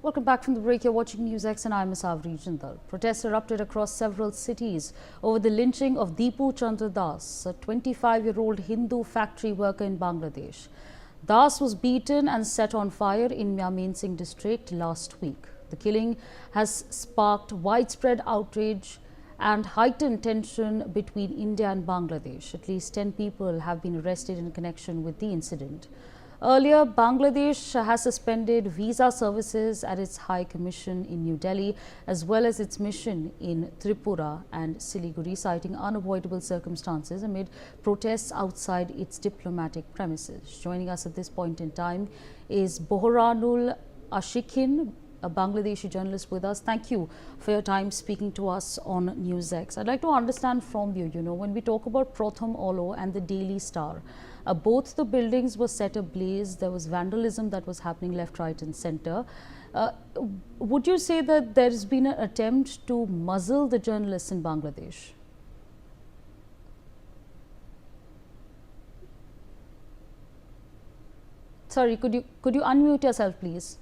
Welcome back from the break. You're watching Newsx and I'm Asavri Jindal. Protests erupted across several cities over the lynching of Dipu Chandra, a 25-year-old Hindu factory worker in Bangladesh. Das was beaten and set on fire in Mymensingh district last week. The killing has sparked widespread outrage and heightened tension between India and Bangladesh. At least 10 people have been arrested in connection with the incident. Earlier, Bangladesh has suspended visa services at its High Commission in New Delhi, as well as its mission in Tripura and Siliguri, citing unavoidable circumstances amid protests outside its diplomatic premises. Joining us at this point in time is Bohranul Ashikin, a Bangladeshi journalist with us. Thank you for your time speaking to us on Newsx. I'd like to understand from you, when we talk about Protham Olo and the Daily Star, both the buildings were set ablaze. There was vandalism that was happening left, right and center. Would you say that there's been an attempt to muzzle the journalists in Bangladesh? Sorry, could you unmute yourself, please?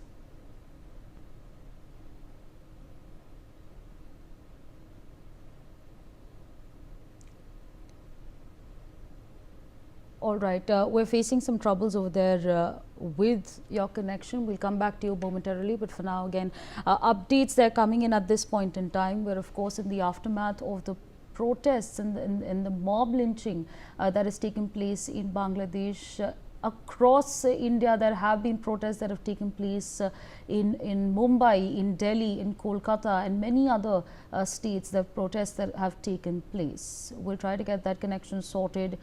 All right, we're facing some troubles over there with your connection. We'll come back to you momentarily, but for now, again, updates they're coming in at this point in time. We're of course in the aftermath of the protests and the mob lynching that has taken place in Bangladesh. Across India, there have been protests that have taken place in Mumbai, in Delhi, in Kolkata, and many other states. There are protests that have taken place. We'll try to get that connection sorted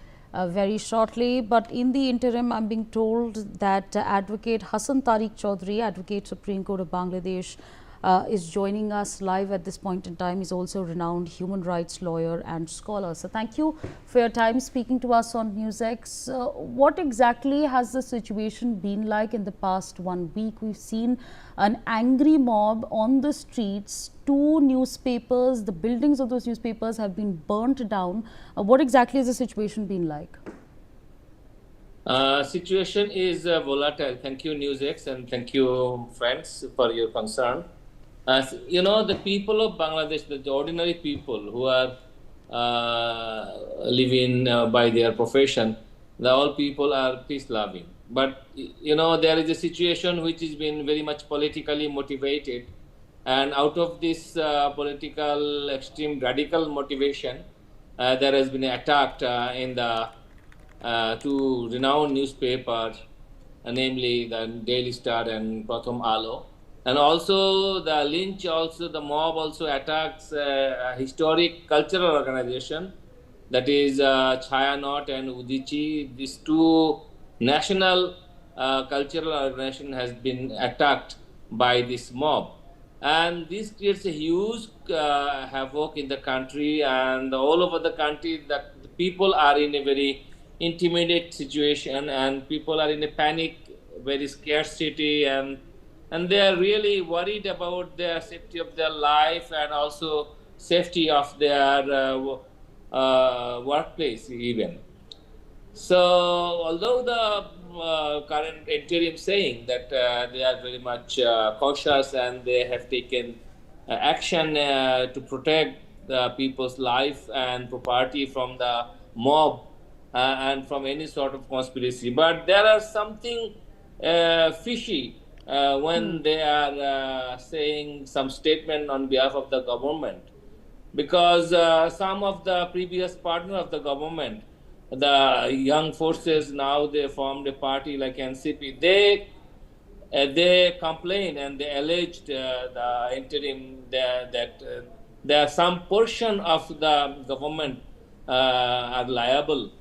very shortly, but in the interim, I'm being told that Advocate Hassan Tarique Chaudhry, Advocate Supreme Court of Bangladesh, is joining us live at this point in time. He's also a renowned human rights lawyer and scholar. So thank you for your time speaking to us on Newsx. What exactly has the situation been like in the past 1 week? We've seen an angry mob on the streets. 2 newspapers, the buildings of those newspapers have been burnt down. What exactly has the situation been like? Situation is volatile. Thank you, Newsx, and thank you, friends, for your concern. The people of Bangladesh, the ordinary people who are living by their profession, all people are peace-loving. But, there is a situation which has been very much politically motivated. And out of this political, extreme, radical motivation, there has been an attack in the 2 renowned newspapers, namely the Daily Star and Pratham Alo. And also the lynch, the mob also attacks a historic cultural organization, that is Chayanot and Udichi. These 2 national cultural organizations has been attacked by this mob. And this creates a huge havoc in the country, and all over the country that the people are in a very intimidated situation, and people are in a panic, very scarcity, and they are really worried about the safety of their life and also safety of their workplace even. So although the current interim saying that they are very much cautious and they have taken action to protect the people's life and property from the mob and from any sort of conspiracy, but there are something fishy when they are saying some statement on behalf of the government, because some of the previous partners of the government, the young forces, now they formed a party like NCP. They complained and they alleged the interim that there are some portion of the government are liable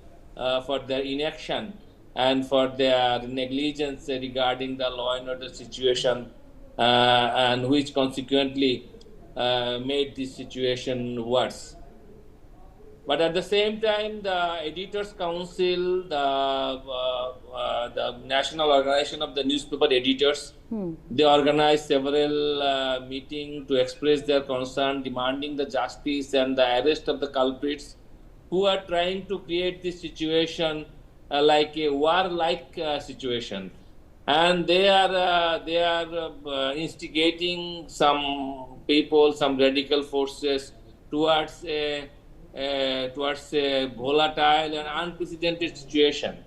for their inaction and for their negligence regarding the law and order situation, and which consequently made this situation worse. But at the same time, the Editors Council, the National Organization of the Newspaper Editors, they organized several meetings to express their concern, demanding the justice and the arrest of the culprits who are trying to create this situation like a war-like situation. and they are instigating some people, some radical forces towards a volatile and unprecedented situation.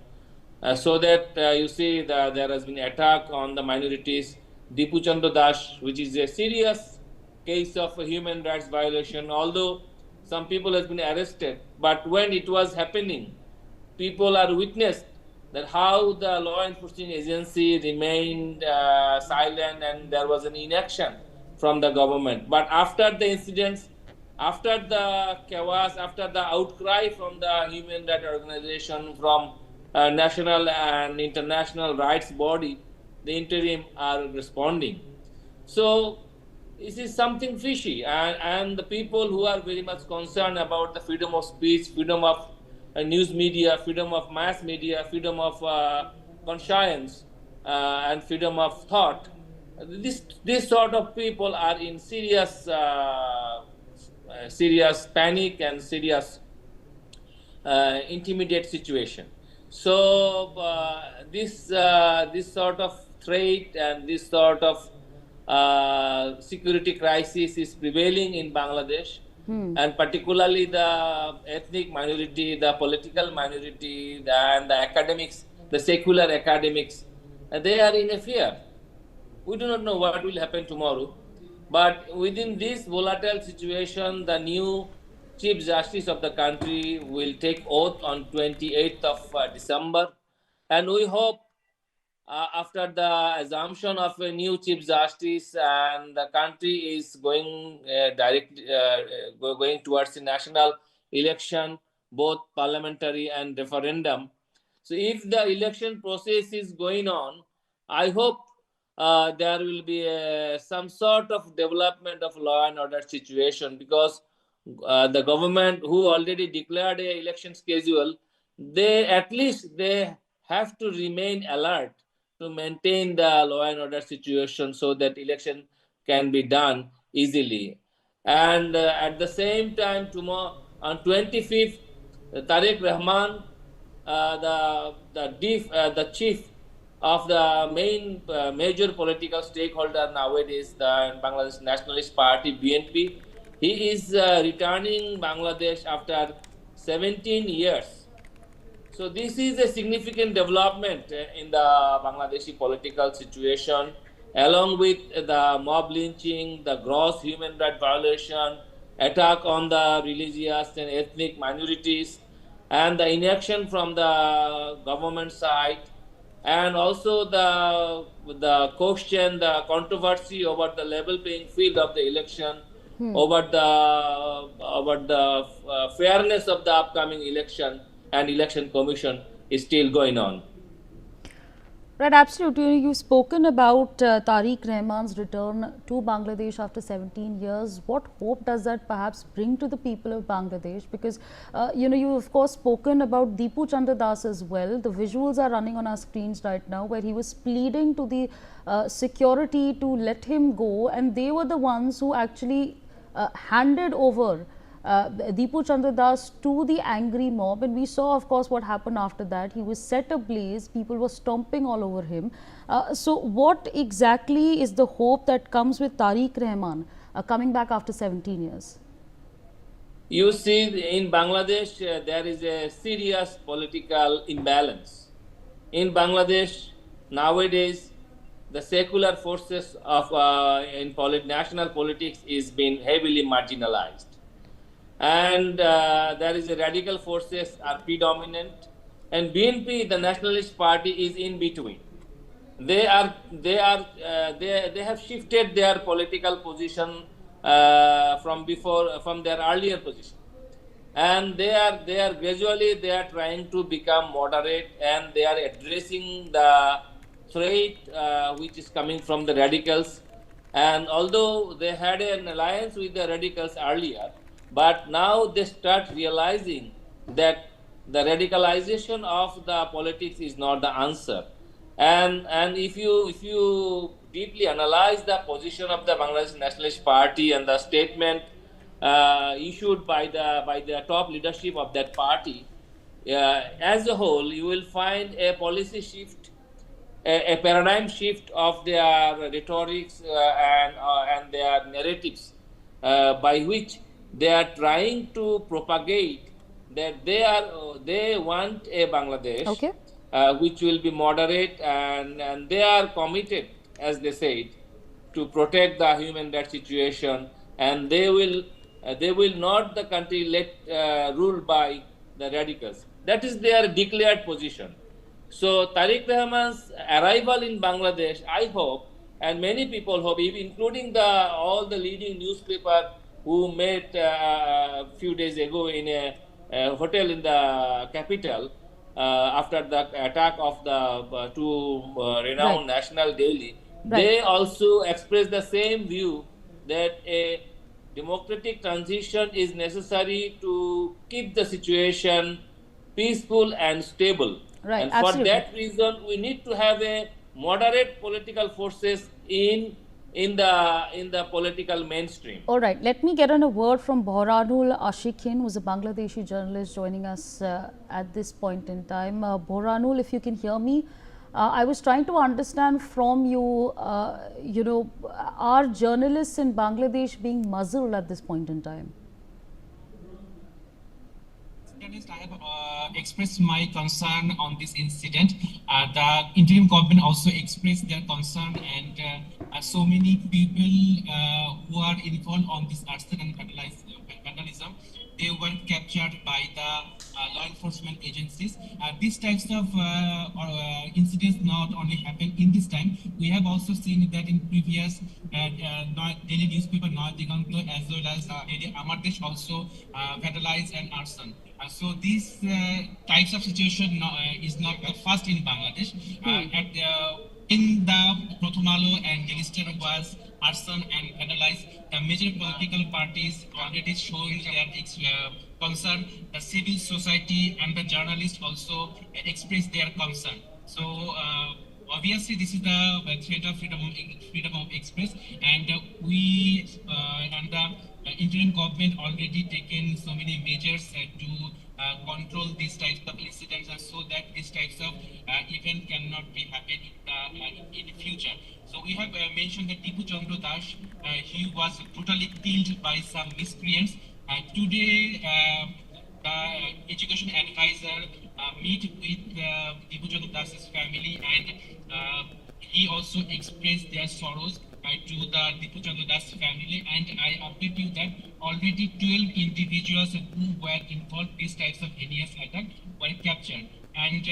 So that you see that there has been attack on the minorities. Dipu Chandra Das, which is a serious case of a human rights violation, although some people has been arrested, but when it was happening, people are witnessed that how the law enforcement agency remained silent and there was an inaction from the government. But after the incidents, after the chaos, after the outcry from the human rights organization, from national and international rights body, the interim are responding. So this is something fishy, and the people who are very much concerned about the freedom of speech, freedom of news media, freedom of mass media, freedom of conscience, and freedom of thought, this sort of people are in serious panic and serious intermediate situation. So this sort of threat and this sort of security crisis is prevailing in Bangladesh, and particularly the ethnic minority, the political minority, and the academics, the secular academics, they are in a fear. We do not know what will happen tomorrow. But within this volatile situation, the new Chief Justice of the country will take oath on 28th of December. And we hope after the assumption of a new Chief Justice and the country is going towards a national election, both parliamentary and referendum. So if the election process is going on, I hope there will be some sort of development of law and order situation, because the government who already declared a election schedule, they at least they have to remain alert to maintain the law and order situation so that election can be done easily. And at the same time, tomorrow on 25th, Tarique Rahman, the chief of the main major political stakeholder nowadays, the Bangladesh Nationalist Party (BNP), he is returning Bangladesh after 17 years. So this is a significant development in the Bangladeshi political situation, along with the mob lynching, the gross human rights violation, attack on the religious and ethnic minorities, and the inaction from the government side, and also the question, the controversy over the level playing field of the election, over the fairness of the upcoming election and election commission is still going on. Right, absolutely. You've spoken about Tarique Rahman's return to Bangladesh after 17 years. What hope does that perhaps bring to the people of Bangladesh? Because, you've of course spoken about Dipu Chandra Das as well. The visuals are running on our screens right now where he was pleading to the security to let him go, and they were the ones who actually handed over Dipu Chandra Das to the angry mob, and we saw of course what happened after that. He was set ablaze, people were stomping all over him. So what exactly is the hope that comes with Tarique Rahman coming back after 17 years? You see, in Bangladesh, there is a serious political imbalance. In Bangladesh, nowadays, the secular forces of national politics is being heavily marginalized, and there is a radical forces are predominant, and BNP, the nationalist party, is in between. They have shifted their political position from their earlier position, and they are gradually they are trying to become moderate, and they are addressing the threat which is coming from the radicals. And although they had an alliance with the radicals earlier, but now they start realizing that the radicalization of the politics is not the answer. And if you deeply analyze the position of the Bangladesh Nationalist Party and the statement issued by the top leadership of that party, as a whole, you will find a policy shift a paradigm shift of their rhetorics and their narratives, by which they are trying to propagate that they want a Bangladesh Okay. which will be moderate, and they are committed, as they said, to protect the human rights situation, and they will not the country let ruled by the radicals. That is their declared position. So Tarique Rahman's arrival in Bangladesh, I hope, and many people hope, even including the all the leading newspaper who met a few days ago in a hotel in the capital after the attack of the two Right. renowned national daily, Right. they also expressed the same view that a democratic transition is necessary to keep the situation peaceful and stable. Right. And for Absolutely. that reason, we need to have a moderate political forces in the political mainstream. All right, let me get on a word from Bhoranul Ashikin, who's a Bangladeshi journalist joining us at this point in time. Bhoranul, if you can hear me, I was trying to understand from you, are journalists in Bangladesh being muzzled at this point in time? I have expressed my concern on this incident. The interim government also expressed their concern, and so many people who are involved on this arson and vandalism, they were captured by the law enforcement agencies. These types of incidents not only happen in this time, we have also seen that in previous daily newspaper Diganto as well as daily Amardesh also vandalized and arson. So these types of situation is not the first in Bangladesh. In the Prothomalo and Register was arson and vandalized. The major political parties already showing their concern. The civil society and the journalists also expressed their concern. So obviously, this is the threat of freedom of express, and we and the interim government already taken so many measures to control these types of incidents, and so that these types of event cannot be happen in the future. So we have mentioned that Dipu Chandra, he was brutally killed by some miscreants. Today, the education advisor meet with Dipu Chandra family, and he also expressed their sorrows to the Dipu Chandra family, and I update you that already 12 individuals who were involved in these types of heinous attack were captured, and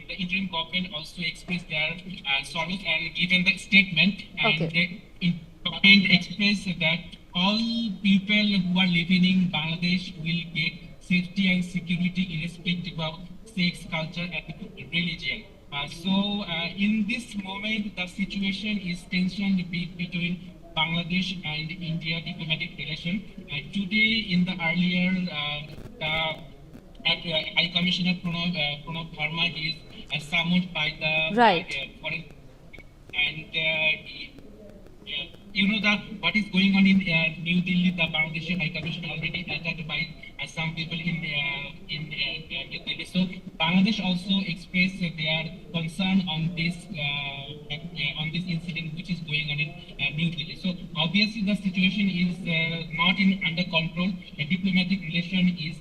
the interim government also expressed their sorrows and given the statement, and Okay. the government expressed that all people who are living in Bangladesh will get safety and security irrespective of sex, culture, and religion. In this moment, the situation is tension between Bangladesh and India diplomatic relation. Today, in the earlier, High Commissioner Pranab Verma is summoned by the Right. foreign, and you know that what is going on in New Delhi, the Bangladeshi High Commission already attacked by some people in New Delhi. So Bangladesh also expressed their concern on this incident which is going on in New Delhi. So obviously the situation is not under control. A diplomatic relation is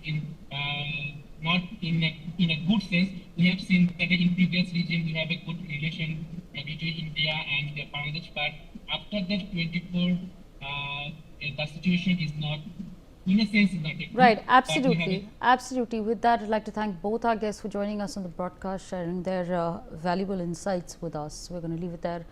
not in a good sense. We have seen that in previous regime we have a good relation between India and Bangladesh, but after that 24, the situation is not, in a sense, not a good. Right, absolutely. Absolutely. With that, I'd like to thank both our guests for joining us on the broadcast, sharing their valuable insights with us. We're going to leave it there.